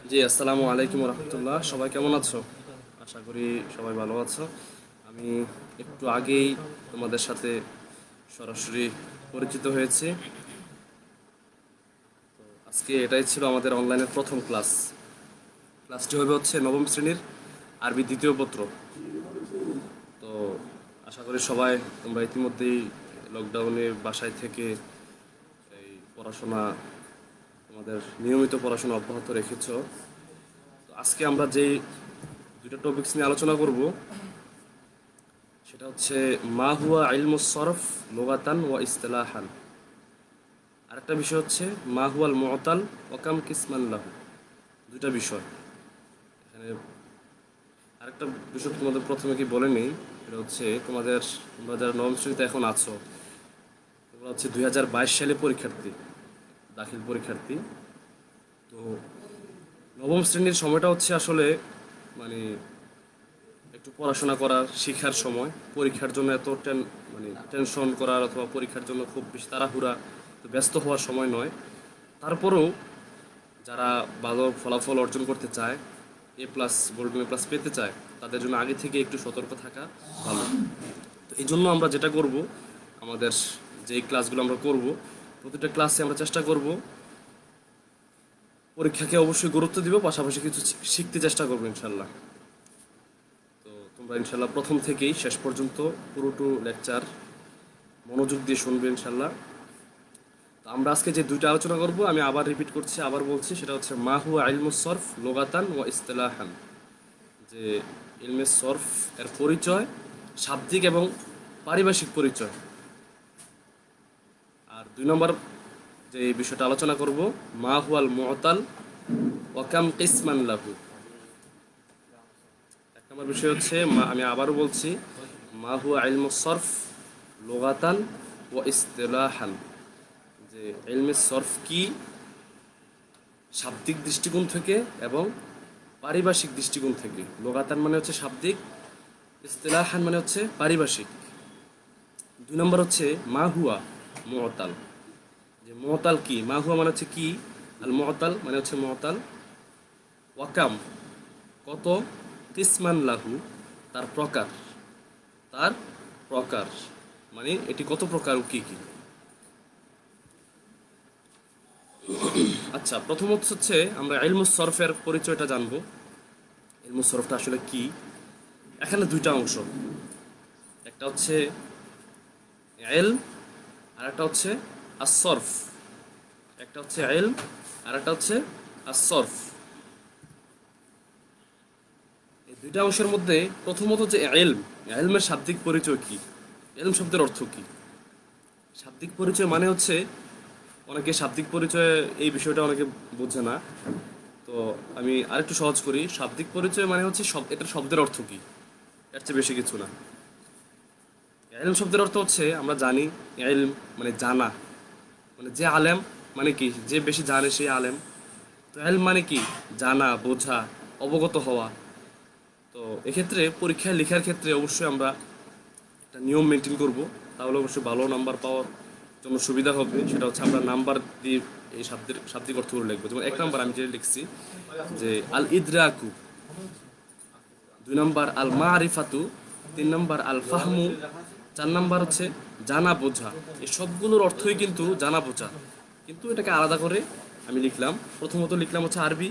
জি, আসসালামু আলাইকুম রহমতুল্লাহ। সবাই কেমন আছো? আশা করি সবাই ভালো আছো। আমি একটু আগেই তোমাদের সাথে সরাসরি পরিচিত হয়েছি। আজকে এটাই ছিল আমাদের অনলাইনের প্রথম ক্লাস। ক্লাসটি হবে হচ্ছে নবম শ্রেণীর আরবি দ্বিতীয় পত্র। তো আশা করি সবাই তোমরা ইতিমধ্যেই লকডাউনে বাসায় থেকে এই পড়াশোনা, তোমাদের নিয়মিত পড়াশোনা অব্যাহত রেখেছো। তো আজকে আমরা যেই দুইটা টপিকস নিয়ে আলোচনা করব সেটা হচ্ছে মা হুয়া ইলমুস সরফ লুগাতান ওয়া ইসতিলাহান। আরেকটা বিষয় হচ্ছে মা হুয়াল মুআতাল ওয়া কাম কিসমান লাহু। দুইটা বিষয় এখানে। আরেকটা বিষয় তোমাদের প্রথমে কি বলে নেই, সেটা হচ্ছে তোমরা যারা নবম শ্রেণীতে এখন আছো, তোমরা হচ্ছে 2022 সালে পরীক্ষার্থী, দাখিল পরীক্ষার্থী। তো নবম শ্রেণীর সময়টা হচ্ছে আসলে মানে একটু পড়াশোনা করার, শিখার সময়। পরীক্ষার জন্য এত টেনশন করার অথবা পরীক্ষার জন্য খুব বেশি তাড়াহুড়া, ব্যস্ত হওয়ার সময় নয়। তারপরেও যারা ভালো ফলাফল অর্জন করতে চায়, A+, গোল্ডেন A+ পেতে চায়, তাদের জন্য আগে থেকে একটু সতর্ক থাকা ভালো। তো এই জন্য আমরা যেটা করব, আমাদের যেই ক্লাসগুলো আমরা করব, প্রতিটা ক্লাসে আমরা চেষ্টা করব পরীক্ষাকে অবশ্যই গুরুত্ব দিব, পাশাপাশি কিছু শিখতে চেষ্টা করবো ইনশাল্লাহ। তো তোমরা ইনশাল্লাহ প্রথম থেকেই শেষ পর্যন্ত পুরোটো লেকচার মনোযোগ দিয়ে শুনবে ইনশাল্লাহ। তো আমরা আজকে যে দুইটা আলোচনা করব, আমি আবার রিপিট করছি, আবার বলছি, সেটা হচ্ছে মা হুয়া ইলমুস সরফ লুগাতান ওয়া ইসতিলাহান। যে ইলমে সরফ এর পরিচয়, শাব্দিক এবং পারিভাষিক পরিচয়। আর 2 নম্বর যে বিষয়টা আলোচনা করব, মা হুয়াল মুআতাল ওয়া কাম কিসমান লাহু। 1 নম্বর বিষয় হচ্ছে আমি আবারও বলছি, মা হুয়া ইলমুস সরফ লুগাতান ওয়া ইসতিলাহান। যে ইলমে সরফ কি শাব্দিক দৃষ্টিকোণ থেকে এবং পারিভাষিক দৃষ্টিকোণ থেকে। লুগাতান মানে হচ্ছে শাব্দিক, ইসতিলাহান মানে হচ্ছে পারিভাষিক। 2 নম্বর হচ্ছে মা হুয়া মুআতাল। যে মুআতাল কি, মা হুয়া মানে হচ্ছে কি, আল মুআতাল মানে হচ্ছে মুআতাল, ওয়াকাম কত, কিসমান লাহু তার প্রকার, তার প্রকার মানে এটি কত প্রকার ও কি কি। আচ্ছা, প্রথমত হচ্ছে আমরা ইলমুস সরফের পরিচয়টা জানবো। ইলমুস সরফটা আসলে কি। এখানে দুইটা অংশ, একটা হচ্ছে ইলম আর একটা হচ্ছে আস-সরফ। একটা হচ্ছে ইলম আর একটা হচ্ছে আস-সরফ। এই দুইটা অংশের মধ্যে প্রথমত যে ইলম, ইলমের শাব্দিক পরিচয় কি, ইলম শব্দের অর্থ কি। শাব্দিক পরিচয় মানে হচ্ছে, অনেকে শাব্দিক পরিচয় এই বিষয়টা অনেকে বোঝে না। তো আমি আরেকটু সহজ করি। শাব্দিক পরিচয় মানে হচ্ছে এটার শব্দের অর্থ কি, এর চেয়ে বেশি কিছু না। ইলম শব্দের অর্থ হচ্ছে, আমরা জানি ইলম মানে জানা, মানে যে আলেম, মানে কি যে বেশি জানে সে আলেম। তো ইলম মানে কি, জানা, বোঝা, অবগত হওয়া। তো এক্ষেত্রে পরীক্ষায় লেখার ক্ষেত্রে অবশ্যই আমরা একটা নিয়ম মেনটেন করব, তাহলে অবশ্যই ভালো নাম্বার পাওয়ার জন্য সুবিধা হবে। সেটা হচ্ছে আমরা নাম্বার দিয়ে এই শাব্দিক অর্থগুলো লিখবো। যেমন 1 নম্বর আমি যেটা লিখছি, যে আল ইদরাকু, 2 নম্বর আল মারিফাতু, 3 নম্বর আল ফাহমু, 4 নম্বর হচ্ছে জানা বোঝা। এই সবগুলোর অর্থই কিন্তু জানা বোঝা, কিন্তু এটাকে আলাদা করে আমি লিখলাম। প্রথমত লিখলাম হচ্ছে আরবি,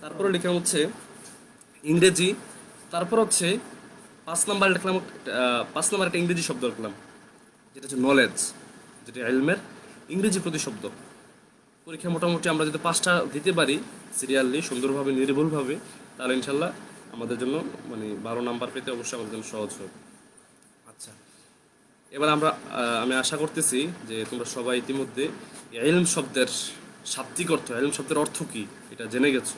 তারপরে লিখলাম হচ্ছে ইংরেজি, তারপর হচ্ছে 5 নম্বর লিখলাম 5 নম্বর একটা ইংরেজি শব্দ লিখলাম, যেটা হচ্ছে নলেজ, যেটা ইলমের ইংরেজি প্রতিশব্দ। পরীক্ষা মোটামুটি আমরা যদি 5টা দিতে পারি সিরিয়ালি, সুন্দরভাবে, নির্ভুলভাবে, তাহলে ইনশাল্লাহ আমাদের জন্য 12 নাম্বার পেতে অবশ্যই আমাদের জন্য সহজ হবে। আচ্ছা, এবার আমি আশা করতেছি যে তোমরা সবাই ইতিমধ্যে ইলম শব্দের শাব্দিক অর্থ, ইলম শব্দের অর্থ কি এটা জেনে গেছো।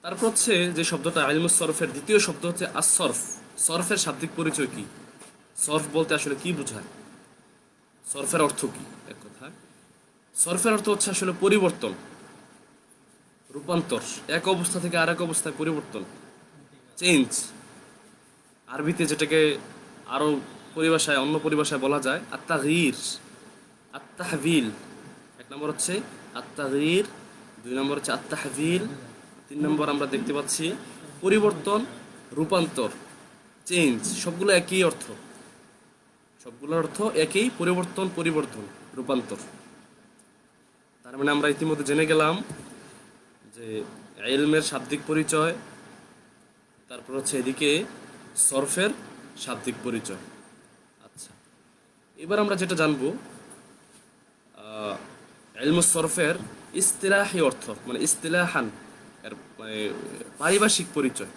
তারপর হচ্ছে যে শব্দটা ইলমুস সরফের দ্বিতীয় শব্দ হচ্ছে আস-সরফ। সরফের শাব্দিক পরিচয় কি, সরফ বলতে আসলে কি বোঝায়, সরফের অর্থ কি। এক কথায় সরফের অর্থ হচ্ছে আসলে পরিবর্তন, রূপান্তর, এক অবস্থা থেকে আরেক অবস্থায় পরিবর্তন, চেঞ্জ। আরবিতে যেটাকে আরো অন্য পরিভাষায় বলা যায় আত-তাগয়ির, আত-তাহবিল। নম্বর হচ্ছে আত-তাগয়ির, 2 নম্বর হচ্ছে আত-তাহবিল, 3 নম্বর আমরা দেখতে পাচ্ছি পরিবর্তন, রূপান্তর, চেঞ্জ। সবগুলো একই অর্থ, সবগুলোর অর্থ একই, পরিবর্তন, পরিবর্তন, রূপান্তর। তার মানে আমরা ইতিমধ্যে জেনে গেলাম যে ইলমের শাব্দিক পরিচয়, তারপর হচ্ছে এদিকে সরফের শাব্দিক পরিচয়। আচ্ছা, এবার আমরা যেটা জানবো ইলমুস সরফের ইস্তিলাহি অর্থ, মানে ইস্তিলাহান এর মানে পারিভাষিক পরিচয়,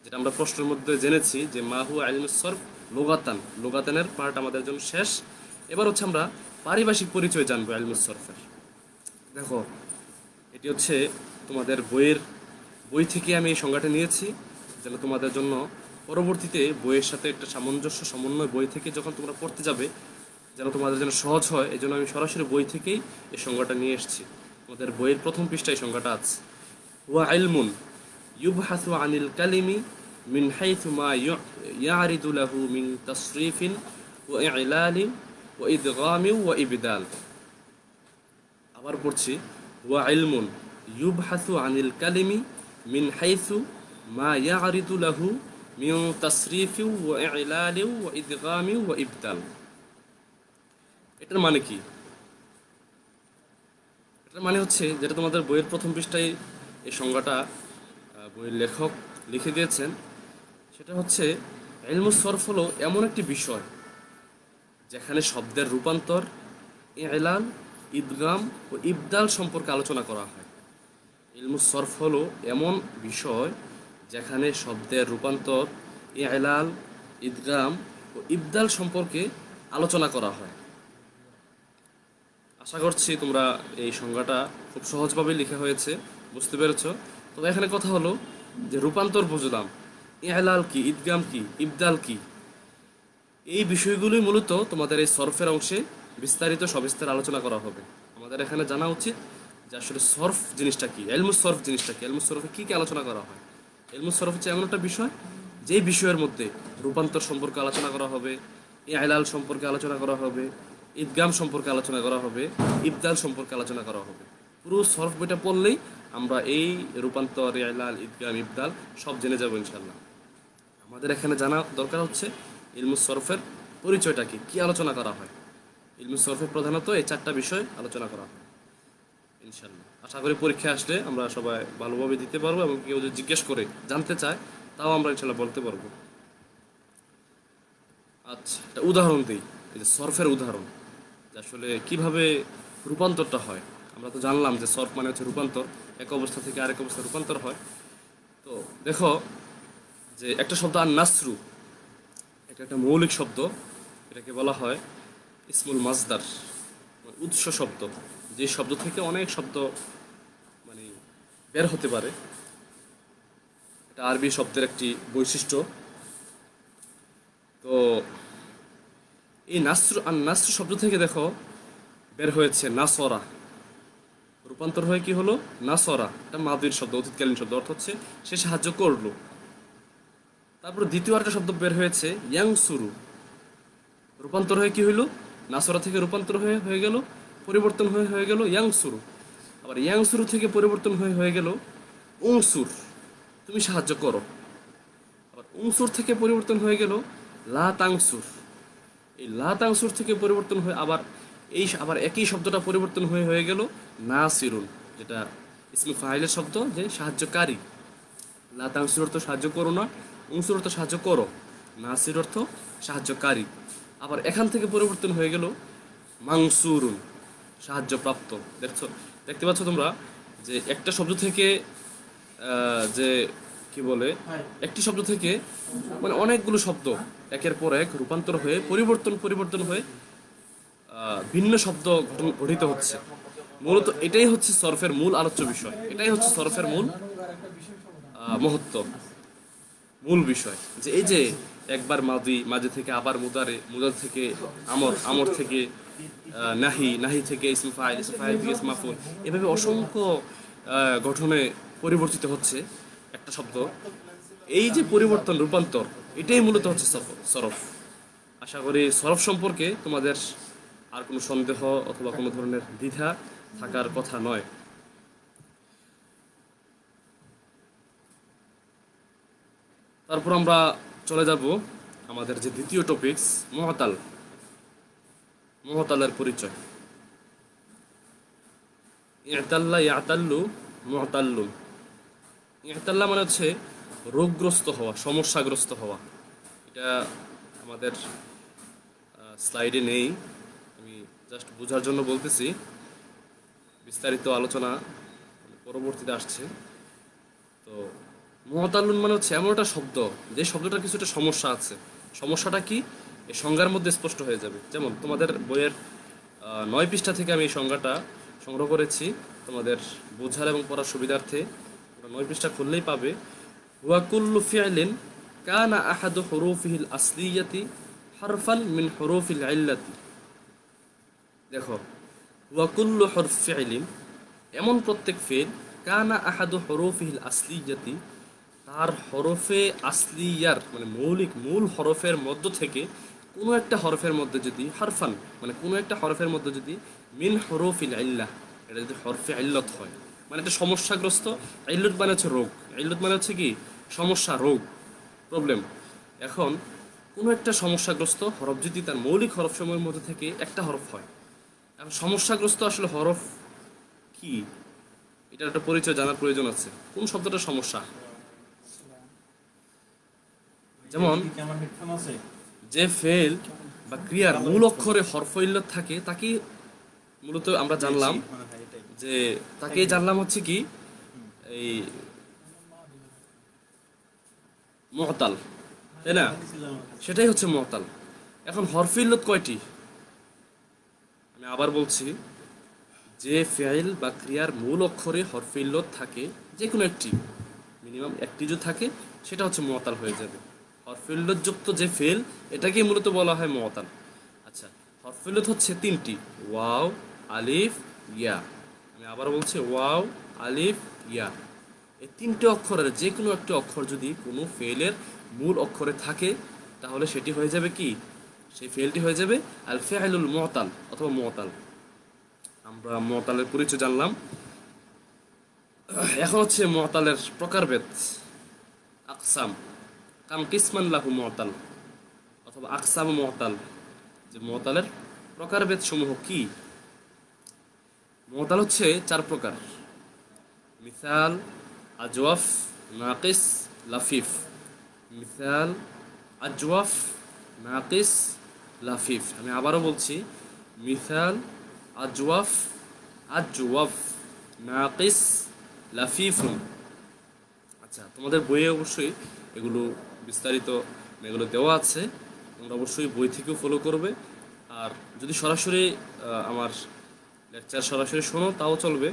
যেটা আমরা প্রশ্নের মধ্যে জেনেছি যে মা হুয়া ইলমুস সরফ লুগাতান, লুগাতানের পার্ট আমাদের জন্য শেষ। এবার হচ্ছে আমরা পারিভাষিক পরিচয় জানবো ইলমুস সরফের। দেখো, এটি হচ্ছে তোমাদের বই থেকে আমি এই সংজ্ঞাটা নিয়েছি, যেন তোমাদের জন্য পরবর্তীতে বইয়ের সাথে একটা সামঞ্জস্য সমন্বয় বই থেকে যখন তোমরা পড়তে যাবে যেন তোমাদের জন্য সহজ হয়, এই জন্য আমি সরাসরি বই থেকেই এই সংজ্ঞাটা নিয়ে এসেছি। তোমাদের বইয়ের প্রথম পৃষ্ঠায় সংজ্ঞাটা আছে, হুয়া ইলমুন ইউবহাসু আনিল কালিমি মিন হাইথু মা ইয়ারিদু লাহু মিন তাসরিফিন ওয়া ইলালিন ওয়া ইদগামিন ওয়া ইবদাল। আবার পড়ছি, ওয়া ইলমুন ইউবহাসু আনিল কালিমি মিন হাইথু মা ইয়ারিদু লাহু মিন তাসরিফিন ওয়া ইলালিন ওয়া ইদগামিন ওয়া ইবদাল। এটার মানে কি? এটার মানে হচ্ছে, যেটা তোমাদের বইয়ের প্রথম পৃষ্ঠায় এই সংজ্ঞাটা বইয়ের লেখক লিখে দিয়েছেন, সেটা হচ্ছে ইলমুস সরফ হলো এমন একটি বিষয় যেখানে শব্দের রূপান্তর, ইলাল, ইদগাম ও ইবদাল সম্পর্কে আলোচনা করা হয়। ইলমুস সরফ হলো এমন বিষয় যেখানে শব্দের রূপান্তর, ইলাল, ইদগাম ও ইবদাল সম্পর্কে আলোচনা করা হয়। আশা করছি তোমরা এই সংজ্ঞাটা খুব সহজভাবে লেখা হয়েছে, বুঝতে পেরেছ। তবে এখানে কথা হলো যে রূপান্তর বুঝলাম, ইলাল কি, ইদগাম কি, ইবদাল কি, এই বিষয়গুলোই মূলত তোমাদের এই সরফের অংশে বিস্তারিত সবিস্তার আলোচনা করা হবে। আমাদের এখানে জানা উচিত যে আসলে সরফ জিনিসটা কি, ইলমুস সরফ জিনিসটা কি, ইলমুস সরফে কী কী আলোচনা করা হয়। ইলমুস সরফ হচ্ছে এমন একটা বিষয় যেই বিষয়ের মধ্যে রূপান্তর সম্পর্কে আলোচনা করা হবে, ইলাল সম্পর্কে আলোচনা করা হবে, ইদগাম সম্পর্কে আলোচনা করা হবে, ইবদাল সম্পর্কে আলোচনা করা হবে। পুরো সরফ বইটা পড়লেই আমরা এই রূপান্তর, ইলাল, ইদগাম, ইবদাল সব জেনে যাব ইনশাল্লাহ। আমাদের এখানে জানা দরকার হচ্ছে ইলমুস সরফের পরিচয়টা কি, কী আলোচনা করা হয়। ইলমুস সরফের প্রধানত এই 4টা বিষয় আলোচনা করা হয় ইনশাল্লাহ। আশা করি পরীক্ষায় আসলে আমরা সবাই ভালোভাবে দিতে পারবো, এবং কেউ যদি জিজ্ঞেস করে জানতে চায় তাও আমরা ইনশাল্লাহ বলতে পারবো। আচ্ছা, একটা উদাহরণ দিই, এই যে সরফের উদাহরণ, যে আসলে কিভাবে রূপান্তরটা হয়। আমরা তো জানলাম যে সরফ মানে হচ্ছে রূপান্তর, এক অবস্থা থেকে আরেক অবস্থা রূপান্তর হয়। তো দেখো যে একটা শব্দ আর নাসরু, এটা একটা মৌলিক শব্দ, এটাকে বলা হয় ইসমুল মাজদার, উৎস শব্দ, যে শব্দ থেকে অনেক শব্দ মানে বের হতে পারে। এটা আরবি শব্দের একটি বৈশিষ্ট্য। তো এই নাসরু আর নাসরু শব্দ থেকে দেখো বের হয়েছে নাসরা, রূপান্তর হয়ে কি হলো নাসরা, এটা মাদির শব্দ, অতীতকালীন শব্দ, অর্থ হচ্ছে সে সাহায্য করলো। তারপর দ্বিতীয় একটা শব্দ বের হয়েছে ইয়াংসুরু, রূপান্তর হয়ে কি হইলো, নাসরা থেকে রূপান্তর হয়ে গেল, পরিবর্তন হয়ে গেল ইয়াংসুরু। আবার ইয়াংসুরু থেকে পরিবর্তন হয়ে গেল উংসুর, তুমি সাহায্য করো। আবার উংসুর থেকে পরিবর্তন হয়ে গেল লা তাংসুর, এই লা তাংসুর থেকে পরিবর্তন হয়ে আবার একই শব্দটা পরিবর্তন হয়ে গেল নাসিরুন, যেটা ইসমে ফাইলের শব্দ, যে সাহায্যকারী। লা তাংসুর অর্থ সাহায্য করো না, উংসুর অর্থ সাহায্য করো, নাসির অর্থ সাহায্যকারী। আবার এখান থেকে পরিবর্তন হয়ে গেল মাংসুরুন, সাহায্যপ্রাপ্ত। দেখতে পাচ্ছ তোমরা যে একটা শব্দ থেকে যে কি বলে, একটি শব্দ থেকে মানে অনেকগুলো শব্দ একের পর এক রূপান্তর হয়ে পরিবর্তন হয়ে ভিন্ন শব্দ গঠিত হচ্ছে। মূলত এটাই হচ্ছে সরফের মূল আলোচ্য বিষয়, এটাই হচ্ছে সরফের মূল মহত্ব, মূল বিষয়। যে এই যে একবার মাদি থেকে আবার মুদারে, মুদার থেকে আমর, আমর থেকে নাহি থেকে ইসমে ফাইল থেকে ইসমে মাফউল, এভাবে অসংখ্য গঠনে পরিবর্তিত হচ্ছে একটা শব্দ। এই যে পরিবর্তন, রূপান্তর, এটাই মূলত হচ্ছে সরফ। আশা করি সরফ সম্পর্কে তোমাদের আর কোনো সন্দেহ অথবা কোনো ধরনের দ্বিধা থাকার কথা নয়। তারপর আমরা চলে যাব আমাদের যে দ্বিতীয় টপিকস, মুআতাল। মুআতালের পরিচয়। ইতাল্লা ইয়াতাল্লু মুআতাল্লুন। ইতাল্লা মানে হচ্ছে রোগগ্রস্ত হওয়া, সমস্যাগ্রস্ত হওয়া। এটা আমাদের স্লাইডে নেই, আমি জাস্ট বোঝার জন্য বলতেছি, বিস্তারিত আলোচনা পরবর্তীতে আসছে। তো মুআতাল্লুন মানে হচ্ছে এমন একটা শব্দ, যে শব্দটার কিছু একটা সমস্যা আছে। সমস্যাটা কি, এই সংজ্ঞার মধ্যে স্পষ্ট হয়ে যাবে। যেমন তোমাদের বইয়ের 9 পৃষ্ঠা থেকে আমি এই সংজ্ঞাটা সংগ্রহ করেছি তোমাদের বোঝার এবং পড়ার সুবিধার্থে। 9 পৃষ্ঠা খুললেই পাবে। ওয়া কুল্লু ফি'লিন কানা আহাদু হুরুফিহিল আসলিয়াতি হারফান মিন হুরুফিল ইল্লাতি। দেখো, ওয়া কুল্লু হরফ ফি'লিন, এমন প্রত্যেক ফেল, কানা আহাদু হুরুফিহিল আসলিয়াতি, তার হরফে আসলিয়ার মানে মৌলিক মূল হরফের মধ্য থেকে কোনো একটা হরফের মধ্যে যদি হারফান মানে কোনো একটা হরফের মধ্যে যদি মিন হরফিল ইল্লাহ, এটা যদি হরফে ইল্লত হয়, মানে একটা সমস্যাগ্রস্ত। ইল্লত মানে হচ্ছে রোগ, ইল্লত মানে হচ্ছে কি সমস্যা, রোগ, প্রবলেম। এখন কোনো একটা সমস্যাগ্রস্ত হরফ যদি তার মৌলিক হরফসমূহের মধ্যে থেকে একটা হরফ হয়, এখন সমস্যাগ্রস্ত আসলে হরফ কি, এটার একটা পরিচয় জানার প্রয়োজন আছে। কোন শব্দটা সমস্যা? যেমন যে ফেল বা ক্রিয়ার মূল অক্ষরে হরফ ইল্লত থাকে তাকে মূলত আমরা জানলাম যে তাকেই জানলাম হচ্ছে কি এই মুআতাল, তাই না? সেটাই হচ্ছে মুআতাল। এখন হরফ ইল্লত কয়টি? আমি আবার বলছি, যে ফেল বা ক্রিয়ার মূল অক্ষরে হরফ ইল্লত থাকে, যে কোনো একটি, মিনিমাম একটি যদি থাকে, সেটা হচ্ছে মুআতাল হয়ে যাবে। হরফ ইল্লত যুক্ত যে ফেল, এটাকে মূলত বলা হয় মুআতাল। আচ্ছা, হরফ ইল্লত হচ্ছে 3টি, ওয়াও, আলিফ, ইয়া। আমি আবার বলছি, ওয়াও, আলিফ, ইয়া। এই 3টে অক্ষরের যে কোনো একটা অক্ষর যদি কোনো ফেলের মূল অক্ষরে থাকে, তাহলে সেটি হয়ে যাবে কি, সেই ফেলটি হয়ে যাবে আল ফি'লুল মুআতাল অথবা মুআতাল। আমরা মুআতালের পরিচয় জানলাম। এখন হচ্ছে মুআতালের প্রকারভেদ, আকসাম। কাম কিসমান লাহু মুআতাল অথবা আকসাম মুআতাল, যে মুআতালের প্রকারভেদ সমূহ কি? মুআতাল হচ্ছে 4 প্রকার: মিসাল, আজওয়াফ, নাকিস, লাফিফ। মিসাল, আজওয়াফ, নাকিস, লাফিফ। আমি আবারও বলছি, মিসাল, আজওয়াফ, আজওয়াফ, নাকিস, লাফিফুন। আচ্ছা, তোমাদের বইয়ে অবশ্যই এগুলো বিস্তারিত এগুলো দেওয়া আছে, তোমরা অবশ্যই বই থেকেও ফলো করবে। আর যদি সরাসরি আমার লেকচার সরাসরি শোনো তাও চলবে,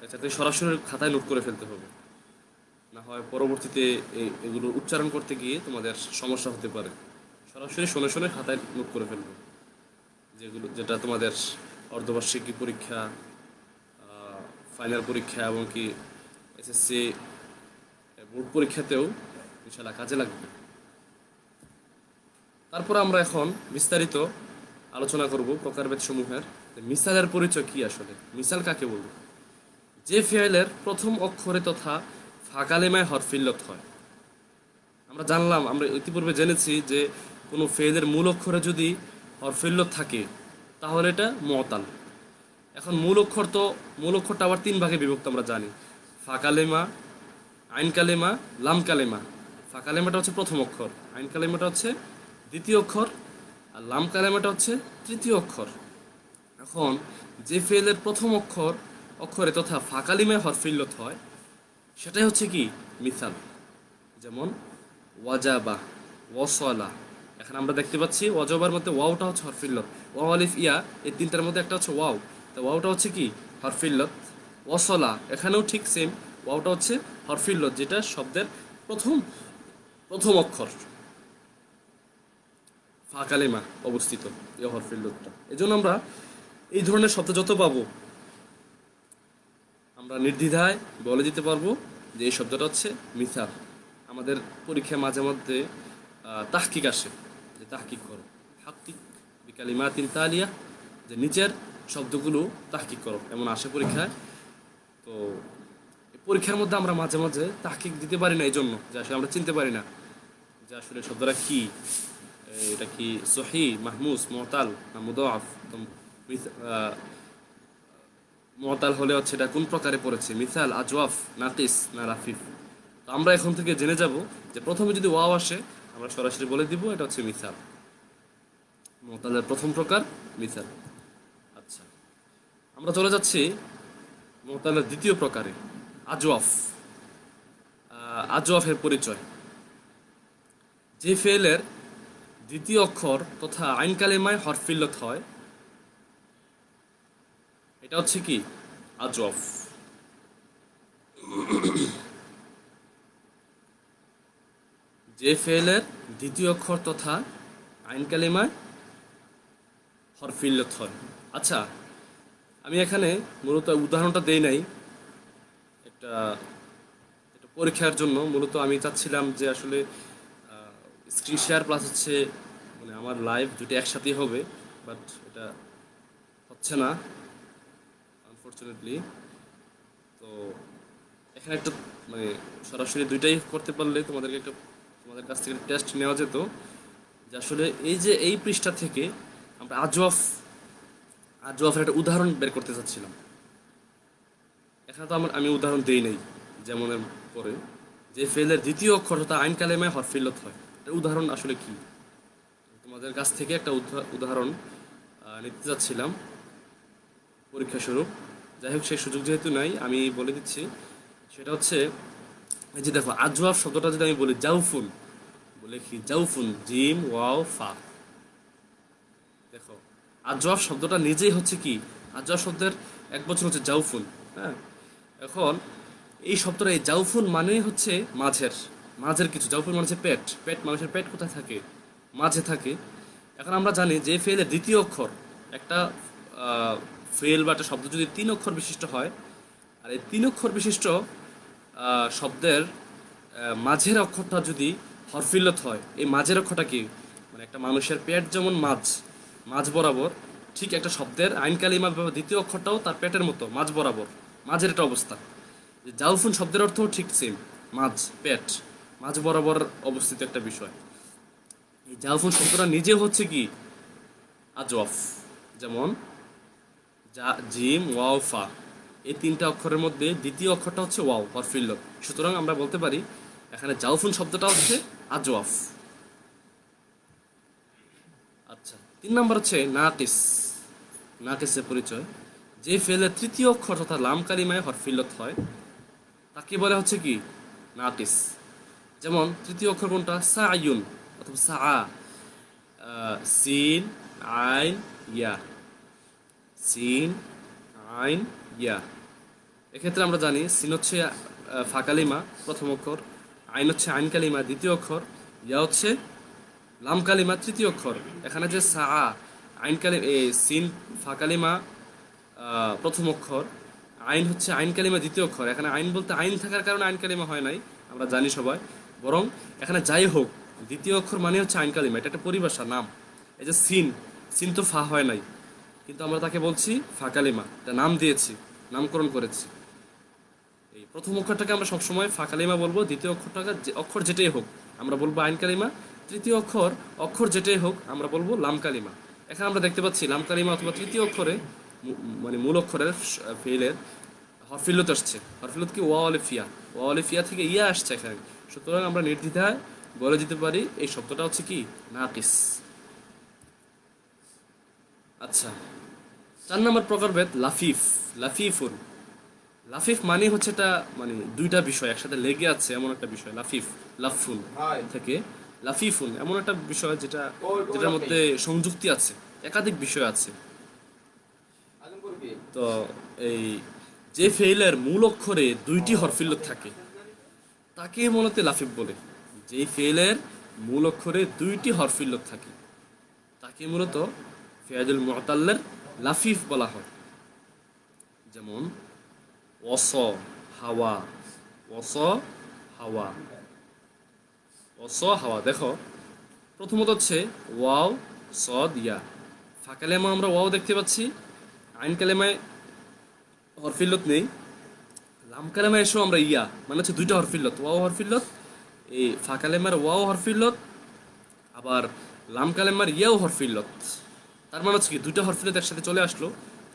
লেকচারতে সরাসরি খাতায় নোট করে ফেলতে হবে, না হয় পরবর্তীতে এগুলো উচ্চারণ করতে গিয়ে তোমাদের সমস্যা হতে পারে। সরাসরি শুনে শুনে খাতায় নোট করে ফেলবে, যেটা তোমাদের অর্ধবার্ষিকী পরীক্ষা, ফাইনাল পরীক্ষা এবং কি এসএসসি বোর্ড পরীক্ষাতেও ইনশাআল্লাহ কাজে লাগবে। তারপর আমরা এখন বিস্তারিত আলোচনা করব প্রকারভেদ সমূহের। মিসালের পরিচয় কি আসলে? মিসাল কাকে বলবো? যে ফেলের প্রথম অক্ষরে তথা ফাকালেমায় হরফ ইল্লত হয়। আমরা জানলাম, আমরা ইতিপূর্বে জেনেছি যে কোনো ফেলের মূল অক্ষরে যদি হরফ ইল্লত থাকে তাহলে এটা মুআতাল। এখন মূল অক্ষরটা আবার 3 ভাগে বিভক্ত আমরা জানি: ফাকালেমা, আইন কালেমা, লাম কালেমা। ফাকালেমাটা হচ্ছে প্রথম অক্ষর, আইন কালেমাটা হচ্ছে দ্বিতীয় অক্ষর, আর লাম কালেমাটা হচ্ছে তৃতীয় অক্ষর। এখন যে ফেলের প্রথম অক্ষরে তথা ফাকালিমায় হরফ ইল্লত হয়, সেটাই হচ্ছে কি মিসাল। যেমন ওয়াজাবা, ওয়াসলা। এখন আমরা দেখতে পাচ্ছি ওয়াজাবার মধ্যে ওয়াওটা হচ্ছে হরফ ইল্লত, ওয়াও, আলিফ, ইয়া, এই 3টার মধ্যে একটা হচ্ছে ওয়াও, তো ওয়াওটা হচ্ছে কি হরফ ইল্লত। ওয়াসলা, এখানেও ঠিক সেম, ওয়াওটা হচ্ছে হরফ ইল্লত, যেটা শব্দের প্রথম অক্ষর ফাকালেমা অবস্থিত, এই হরফ ইল্লতটা। এজন্য আমরা এই ধরনের শব্দ যত পাবো, আমরা নির্দ্বিধায় বলে দিতে পারবো যে এই শব্দটা হচ্ছে মিসাল। আমাদের পরীক্ষায় মাঝে মধ্যে তাহকিক আসে, যে তাহকিক করো, হাক্কিক বিকালিমাতিন তালিয়া যে নিচের শব্দগুলো তাহকিক করো, এমন আসে পরীক্ষায়। তো পরীক্ষার মধ্যে আমরা মাঝে মাঝে তাহকিক দিতে পারি না, এই জন্য যে আসলে আমরা চিনতে পারি না যে আসলে শব্দটা কি, এটা কি সহি, মাহমুস, মুতাল না মুদাআফ। তো মুতাল হলে হচ্ছে এটা কোন প্রকারে পড়েছে, মিসাল, আজওয়াফ, নাকিস না লাফিফ। তো আমরা এখন থেকে জেনে যাব যে প্রথমে যদি ওয়াও আসে আমরা সরাসরি বলে দিব এটা হচ্ছে মিসাল। মুতালের প্রথম প্রকার মিসাল। আচ্ছা, আমরা চলে যাচ্ছি মুতালের দ্বিতীয় প্রকারে, আজওয়াফ। আজওয়াফের পরিচয়। যে ফেলের দ্বিতীয় অক্ষর তথা আইন কালিমায় হরফ ইল্লত হয়, এটা হচ্ছে কি আজওয়াফ। যে ফেলের দ্বিতীয় অক্ষর তথা আইন কালিমায় হরফ ইল্লত হয়। আচ্ছা, আমি এখানে মূলত উদাহরণটা দেই নাই, একটা এটা পরীক্ষার জন্য মূলত আমি চাচ্ছিলাম যে আসলে স্ক্রিন শেয়ার প্লাস হচ্ছে মানে আমার লাইভ দুটো একসাথেই হবে, বাট এটা হচ্ছে না আনফরচুনেটলি। তো এখানে একটা মানে সরাসরি দুইটাই করতে পারলে তোমাদের কাছ থেকে টেস্ট নেওয়া যেত যে আসলে এই যে এই পৃষ্ঠা থেকে আমরা আজওয়াফের একটা উদাহরণ বের করতে চাচ্ছিলাম। এখানে তো আমি উদাহরণ দেই নাই, যেমন পরে যে ফেলের দ্বিতীয় অক্ষর তথা আইন কালেমায় হরফ ইল্লত হয়, এটা উদাহরণ আসলে কি তোমাদের কাছ থেকে একটা উদাহরণ নিতে চাচ্ছিলাম পরীক্ষা স্বরূপ। যাই হোক, সেই সুযোগ যেহেতু নাই আমি বলে দিচ্ছি। সেটা হচ্ছে এই যে দেখো, আজওয়াফ শব্দটা যদি আমি বলি জাউফুন, বলে কি জাউফুন, জিম ওয়াও ফা। দেখো, আজওয়াফ শব্দটা নিজেই হচ্ছে কি, আজওয়াফ শব্দের এক বছর হচ্ছে জাউফুন। হ্যাঁ, এখন এই শব্দটা, এই জাউফুন মানে হচ্ছে মাঝের কিছু। জাউফুন মানে হচ্ছে পেট। মানুষের পেট কোথায় থাকে? মাঝে থাকে। এখন আমরা জানি যে ফেলের দ্বিতীয় অক্ষর, একটা ফেল বা একটা শব্দ যদি 3 অক্ষর বিশিষ্ট হয়, আর এই 3 অক্ষর বিশিষ্ট শব্দের মাঝের অক্ষরটা যদি হরফ ইল্লত হয়, এই মাঝের অক্ষরটা কি, মানে একটা মানুষের পেট যেমন মাঝ বরাবর, ঠিক একটা শব্দের আইন কালিমা বা দ্বিতীয় অক্ষরটাও তার পেটের মতো মাঝ বরাবর, মাঝের একটা অবস্থা। যে জাউফুন শব্দের অর্থও ঠিক সেম, পেট মাঝ বরাবর অবস্থিত একটা বিষয়। এই জাউফুন শব্দটা নিজে হচ্ছে কি আজওয়াফ। যেমন জিম ওয়াও ফা, এই 3টা অক্ষরের মধ্যে দ্বিতীয় অক্ষরটা হচ্ছে ওয়াও, হরফ ইল্লত। সুতরাং আমরা বলতে পারি এখানে জাউফুন শব্দটা হচ্ছে আজওয়াফ। আচ্ছা, 3 নম্বর হচ্ছে নাকিসের পরিচয়। যে ফেলের তৃতীয় অক্ষর তথা লাম কালিমায় হরফ ইল্লত হয় তাকে বলে হচ্ছে কি নাকিস। যেমন তৃতীয় অক্ষর কোনটা? সাআয়ুন অথবা সাআ, সিন আইন ইয়া, সিন আইন ইয়া। এক্ষেত্রে আমরা জানি সিন হচ্ছে ফা কালিমা প্রথম অক্ষর, আইন হচ্ছে আইন কালিমা দ্বিতীয় অক্ষর, ইয়া হচ্ছে লাম কালিমা তৃতীয় অক্ষর। এখানে যে সাআ আইন কালিমা, সিন ফা কালিমা প্রথম অক্ষর, আইন হচ্ছে আইন কালিমা দ্বিতীয় অক্ষর। এখানে আইন বলতে আইন থাকার কারণে আইন কালিমা হয় নাই, আমরা জানি সবাই। বরং এখানে যাই হোক, দ্বিতীয় অক্ষর মানে হচ্ছে আইন কালিমা, এটা একটা পরিভাষা, নাম। এই যে সিন তো ফা হয় নাই, কিন্তু আমরা তাকে বলছি ফা কালিমা, এটা নাম দিয়েছি, নামকরণ করেছি। এই প্রথম অক্ষরটাকে আমরা সবসময় ফা কালিমা বলবো, দ্বিতীয় অক্ষর যেটাই হোক আমরা বলবো আইন কালিমা, তৃতীয় অক্ষর যেটাই হোক আমরা বলবো লাম কালিমা। এখানে আমরা দেখতে পাচ্ছি লাম কালিমা অথবা তৃতীয় অক্ষরে মানে মূল অক্ষরের ফেলের হরফ ইল্লত আসছে। হরফ ইল্লত কি ওয়া আলিফিয়া থেকে ইয়া আসছে এখানে। সুতরাং আমরা নির্দ্বিধায় বলে দিতে পারি এই শব্দটা হচ্ছে কি নাকিস। আচ্ছা, 4 নম্বর প্রকারভেদ লাফিফুন। লাফিফ মানে হচ্ছে এটা মানে দুইটা বিষয় একসাথে লেগে আছে এমন একটা বিষয়। লাফুন থেকে লাফিফুন এমন একটা বিষয় যেটার মধ্যে সংযুক্তি আছে, একাধিক বিষয় আছে। তো এই যে ফেইলের মূল অক্ষরে 2টি হরফ ইল্লত থাকে তাকে মূলত লাফিফ বলে। যে ফেইলের মূল অক্ষরে 2টি হরফ ইল্লত থাকে তাকে মূলত ফিআলুল মুতাল্লার লাফিফ বলা হয়। যেমন ওয়াস হাওয়া, দেখো প্রথমত হচ্ছে ওয়াও সদ ইয়া, ফা কালেমা আমরা ওয়াও দেখতে পাচ্ছি, আইন কালেমায় হরফিল্লত নেই, লাম কালেমায় এসেও আমরা ইয়া মানে হচ্ছে দুইটা হরফিল্লত, ওয়াও হরফিল্লত, এই ফা কালেমার ওয়াও হরফিল্লত, আবার লাম কালেমার ইয়াও হরফিল্লত। তার মানে হচ্ছে কি দুইটা হরফিল্লত একসাথে চলে আসলো।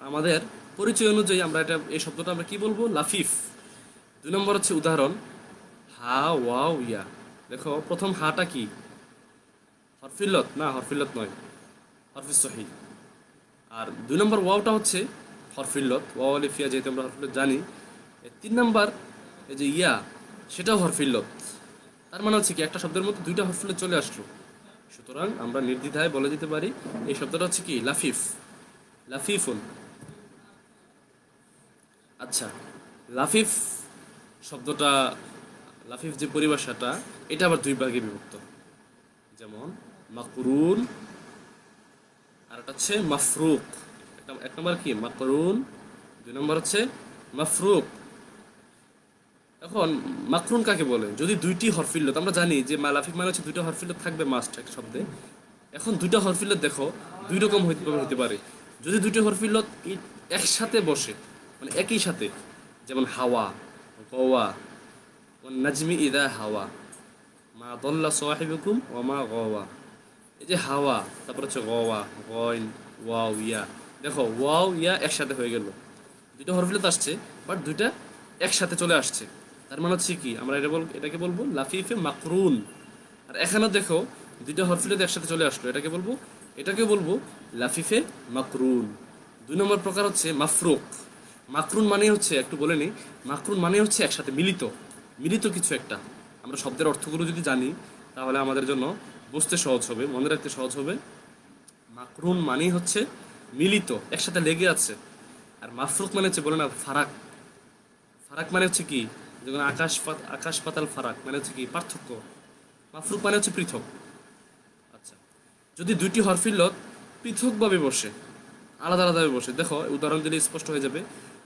আমাদের পরিচয় অনুযায়ী আমরা এই শব্দটা আমরা কি বলবো? লাফিফ। 2 নম্বর হচ্ছে উদাহরণ, হা ওয়াও ইয়া। দেখো প্রথম হাটা কি হরফিল্লত? না, হরফিল্লত নয়, হরফিস সহি। আর 2 নম্বর ওয়াওটা হচ্ছে হরফিল্লত, ওয়াও আলিফ ইয়া, যেহেতু আমরা হরফিল্লত জানি। 3 নম্বর এই যে ইয়া, সেটাও হরফিল্লত। তার মানে হচ্ছে কি একটা শব্দের মধ্যে দুইটা হরফিল্লত চলে আসলো। সুতরাং আমরা নির্দ্বিধায় বলে দিতে পারি এই শব্দটা হচ্ছে কি লাফিফ, লাফিফুন। আচ্ছা, লাফিফ শব্দটা, লাফিফ যে পরিভাষাটা, এটা আবার 2 ভাগে বিভক্ত। যেমন মাকরুন, আর একটা হচ্ছে মাফরুক। এক নম্বর কি মাকরুন, 2 নম্বর হচ্ছে মাফরুক। এখন মাকরুন কাকে বলে? যদি দুইটি হরফিল্লত, আমরা জানি যে লাফিফ মানে হচ্ছে দুইটা হরফিল্লত থাকবে মাস্ট একটা শব্দে। এখন দুইটা হরফিল্লত দেখো 2 রকম হইতে পারে। যদি দুইটা হরফিল্লত একসাথে বসে, মানে একই সাথে, যেমন হাওয়া, গওয়া, নাজমি ইদা হাওয়া, মা দল্লা সাহিবুকুম ওয়া মা গাওয়া। এই যে হাওয়া, তারপর হচ্ছে গওয়া, গয়ন, ওয়াও ইয়া। দেখো ওয়াও ইয়া একসাথে হয়ে গেল, দুইটা হরফিল্লত আসছে, বাট দুইটা একসাথে চলে আসছে। তার মানে হচ্ছে কি আমরা এটাকে বলবো লাফিফে মাকরুন। আর এখানে দেখো দুইটা হরফিল্লত একসাথে চলে আসলো, এটাকে বলবো লাফিফে মাকরুন। 2 নম্বর প্রকার হচ্ছে মাফরুক। মাকরুন মানে হচ্ছে, একটু বলে নিই, মাকরুন মানে হচ্ছে একসাথে মিলিত কিছু একটা। আমরা শব্দের অর্থগুলো যদি জানি তাহলে আমাদের জন্য বুঝতে সহজ হবে, মনে রাখতে সহজ হবে। মাকরুন মানেই হচ্ছে মিলিত, একসাথে লেগে আছে। আর মাফরুক মানে হচ্ছে, বলে না ফারাক, ফারাক মানে হচ্ছে কি, যেমন আকাশ পাতাল ফারাক মানে হচ্ছে কি পার্থক্য। মাফরুক মানে হচ্ছে পৃথক। আচ্ছা, যদি দুইটি হরফিল্লত পৃথকভাবে বসে, আলাদাভাবে বসে, দেখো উদাহরণ দিলে স্পষ্ট হয়ে যাবে।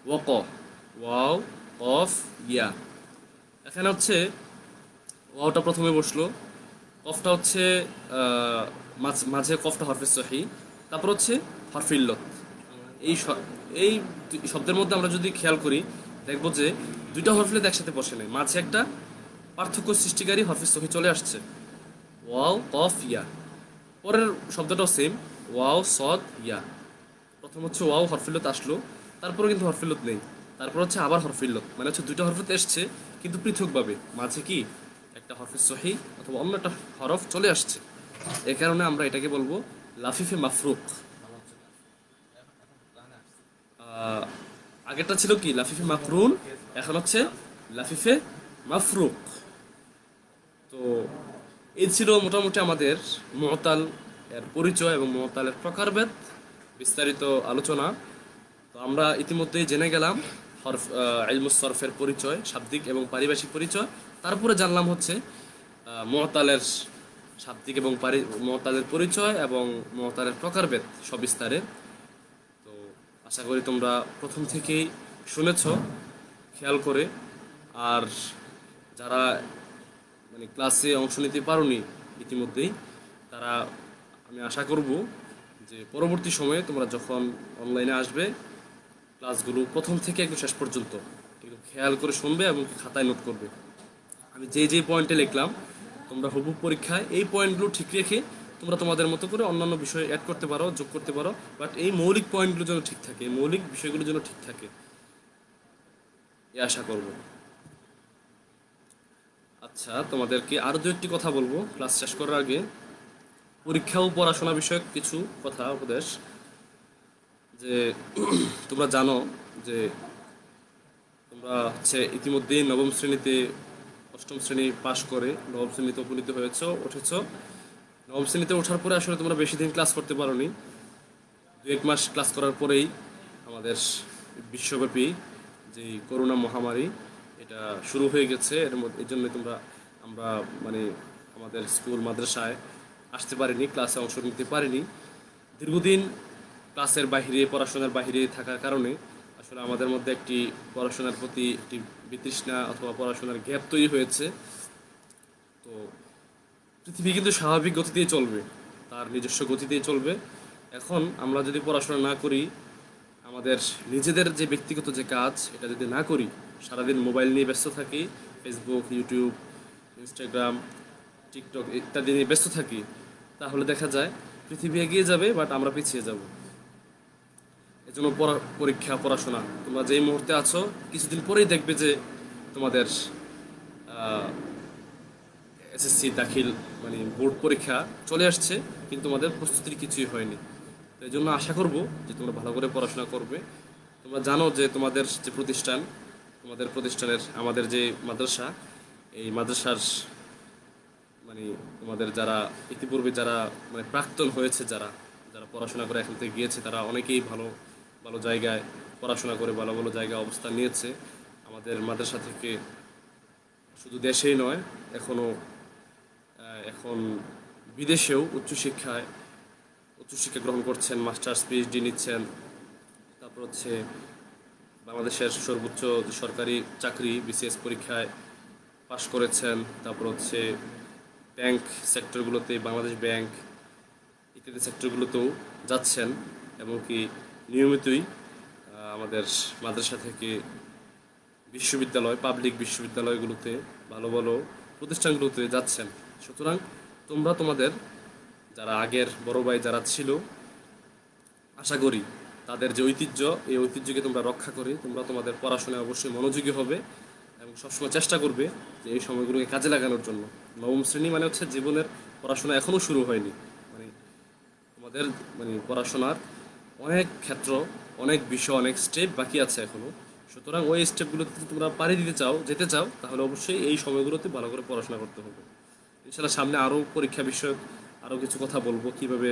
ওয়াক, ওয়াও, কফ, ইয়া। এখানে হচ্ছে ওয়াওটা প্রথমে বসলো, কফটা হচ্ছে মাঝে কফটা হরফে সহি, তারপর হচ্ছে হরফিল্লত। এই শব্দের মধ্যে আমরা যদি খেয়াল করি, দেখবো যে দুইটা হরফিল্লত একসাথে বসে নেই, মাঝে একটা পার্থক্য সৃষ্টিকারী হরফে সহি চলে আসছে, ওয়াও, কফ, ইয়া। পরের শব্দটাও সেম, ওয়াও, সদ, ইয়া। প্রথম হচ্ছে ওয়াও হরফিল্লত আসলো, তারপরে কিন্তু হরফিল্লত নেই, তারপর হচ্ছে আবার হরফিল্লত, মানে হচ্ছে দুইটা হরফিল্লত এসছে কিন্তু পৃথকভাবে, মাঝে কি একটা হরফে সহি অথবা অন্য একটা হরফ চলে আসছে। এ কারণে আমরা এটাকে বলবো লাফিফে মাফরুক। আগেরটা ছিল কি লাফিফে মাকরুন, এখন হচ্ছে লাফিফে মাফরুক। তো এই ছিল মোটামুটি আমাদের মুআতাল এর পরিচয় এবং মুআতালের প্রকারভেদ, বিস্তারিত আলোচনা। তো আমরা ইতিমধ্যেই জেনে গেলাম ইলমুস সরফের পরিচয়, শাব্দিক এবং পারিভাষিক পরিচয়। তারপরে জানলাম হচ্ছে মুআতালের শাব্দিক এবং মুআতালের পরিচয় এবং মুআতালের প্রকারভেদ সবিস্তারে। তো আশা করি তোমরা প্রথম থেকেই শুনেছ খেয়াল করে। আর যারা মানে ক্লাসে অংশ নিতে পারোনি ইতিমধ্যেই, তারা, আমি আশা করব যে পরবর্তী সময়ে তোমরা যখন অনলাইনে আসবে, ক্লাসগুলো প্রথম থেকে একদম শেষ পর্যন্ত একটু খেয়াল করে শুনবে এবং খাতায় নোট করবে। আমি যে পয়েন্টে লিখলাম, তোমরা হুবহু পরীক্ষায় এই পয়েন্টগুলো ঠিক রেখে তোমরা তোমাদের মতো করে অন্যান্য বিষয় অ্যাড করতে পারো, যোগ করতে পারো, বাট এই মৌলিক পয়েন্টগুলো যেন ঠিক থাকে, এই মৌলিক বিষয়গুলো যেন ঠিক থাকে, এই আশা করব। আচ্ছা, তোমাদেরকে আরও 2-1টি কথা বলবো ক্লাস শেষ করার আগে। পরীক্ষা ও পড়াশোনা বিষয়ক কিছু কথা, উপদেশ। যে তোমরা জানো যে তোমরা হচ্ছে ইতিমধ্যেই নবম শ্রেণীতে, অষ্টম শ্রেণী পাশ করে নবম শ্রেণীতে উপনীত উঠেছ। নবম শ্রেণীতে ওঠার পরে আসলে তোমরা বেশি দিন ক্লাস করতে পারোনি। 2-1 মাস ক্লাস করার পরেই আমাদের বিশ্বব্যাপী যে করোনা মহামারী, এটা শুরু হয়ে গেছে। এর জন্য আমরা মানে আমাদের স্কুল মাদ্রাসায় আসতে পারিনি, ক্লাসে অংশ নিতে পারিনি। দীর্ঘদিন ক্লাসের বাইরে, পড়াশোনার বাইরে থাকার কারণে আসলে আমাদের মধ্যে একটি পড়াশোনার প্রতি একটি বিতৃষ্ণা অথবা পড়াশোনার গ্যাপ তৈরি হয়েছে। তো পৃথিবী কিন্তু স্বাভাবিক গতিতেই চলবে, তার নিজস্ব গতিতেই চলবে। এখন আমরা যদি পড়াশোনা না করি, আমাদের নিজেদের যে ব্যক্তিগত যে কাজ এটা যদি না করি, সারাদিন মোবাইল নিয়ে ব্যস্ত থাকি, ফেসবুক, ইউটিউব, ইনস্টাগ্রাম, টিকটক ইত্যাদি নিয়ে ব্যস্ত থাকি, তাহলে দেখা যায় পৃথিবী এগিয়ে যাবে, বাট আমরা পিছিয়ে যাব। এজন্য পরীক্ষা, পড়াশোনা, তোমরা যেই মুহূর্তে আছো কিছুদিন পরেই দেখবে যে তোমাদের এসএসসি দাখিল মানে বোর্ড পরীক্ষা চলে আসছে, কিন্তু তোমাদের প্রস্তুতির কিছুই হয়নি। তো এই জন্য আশা করব যে তোমরা ভালো করে পড়াশোনা করবে। তোমরা জানো যে তোমাদের যে প্রতিষ্ঠান, তোমাদের প্রতিষ্ঠানের আমাদের যে মাদ্রাসা, এই মাদ্রাসার মানে তোমাদের যারা ইতিপূর্বে যারা মানে প্রাক্তন হয়েছে, যারা যারা পড়াশোনা করে এখান থেকে গিয়েছে, তারা অনেকেই ভালো ভালো জায়গায় পড়াশোনা করে ভালো ভালো জায়গায় অবস্থান নিয়েছে। আমাদের মাদ্রাসা থেকে শুধু দেশেই নয়, এখন বিদেশেও উচ্চশিক্ষা গ্রহণ করছেন, মাস্টার্স পিএইচডি নিচ্ছেন। তারপর হচ্ছে বাংলাদেশের সর্বোচ্চ সরকারি চাকরি বিসিএস পরীক্ষায় পাশ করেছেন। তারপর হচ্ছে ব্যাংক সেক্টরগুলোতে, বাংলাদেশ ব্যাংক ইত্যাদি সেক্টরগুলোতেও যাচ্ছেন, এমনকি নিয়মিতই আমাদের মাদ্রাসা থেকে বিশ্ববিদ্যালয়, পাবলিক বিশ্ববিদ্যালয়গুলোতে, ভালো ভালো প্রতিষ্ঠানগুলোতে যাচ্ছেন। সুতরাং তোমরা তোমাদের যারা আগের বড় ভাই যারা ছিল, আশা করি তাদের যে ঐতিহ্য, এই ঐতিহ্যকে তোমরা রক্ষা করে তোমরা তোমাদের পড়াশোনায় অবশ্যই মনোযোগী হবে এবং সবসময় চেষ্টা করবে যে এই সময়গুলোকে কাজে লাগানোর জন্য। নবম শ্রেণী মানে হচ্ছে জীবনের পড়াশোনা এখনও শুরু হয়নি, মানে তোমাদের মানে পড়াশোনার অনেক ক্ষেত্র, অনেক বিষয়, অনেক স্টেপ বাকি আছে এখনও। সুতরাং ওই স্টেপগুলোতে যদি তোমরা পাড়ি যেতে চাও, তাহলে অবশ্যই এই সময়গুলোতে ভালো করে পড়াশোনা করতে হবে। ইনশাল্লাহ সামনে আরও পরীক্ষা বিষয়ক আরও কিছু কথা বলবো, কীভাবে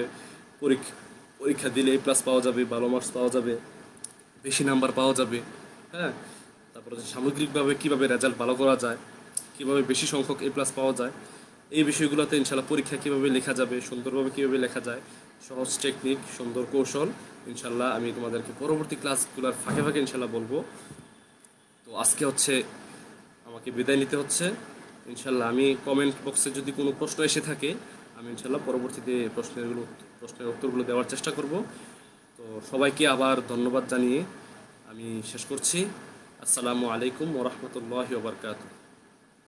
পরীক্ষা পরীক্ষা দিলে এ প্লাস পাওয়া যাবে, ভালো মার্কস পাওয়া যাবে, বেশি নাম্বার পাওয়া যাবে। হ্যাঁ, তারপরে সামগ্রিকভাবে কীভাবে রেজাল্ট ভালো করা যায়, কীভাবে বেশি সংখ্যক এ প্লাস পাওয়া যায়, এই বিষয়গুলোতে ইনশাল্লাহ পরীক্ষা কীভাবে লেখা যাবে, সুন্দরভাবে কীভাবে লেখা যায়, সহজ টেকনিক, সুন্দর কৌশল ইনশাল্লাহ আমি তোমাদেরকে পরবর্তী ক্লাসগুলোর ফাঁকে ফাঁকে ইনশাল্লাহ বলবো। তো আজকে হচ্ছে আমাকে বিদায় নিতে হচ্ছে। ইনশাল্লাহ আমি কমেন্ট বক্সে যদি কোনো প্রশ্ন এসে থাকে, আমি ইনশাল্লাহ পরবর্তীতে প্রশ্নের উত্তরগুলো দেওয়ার চেষ্টা করব। তো সবাইকে আবার ধন্যবাদ জানিয়ে আমি শেষ করছি। আসসালামু আলাইকুম ওয়া রাহমাতুল্লাহি ওয়া বারাকাতুহু।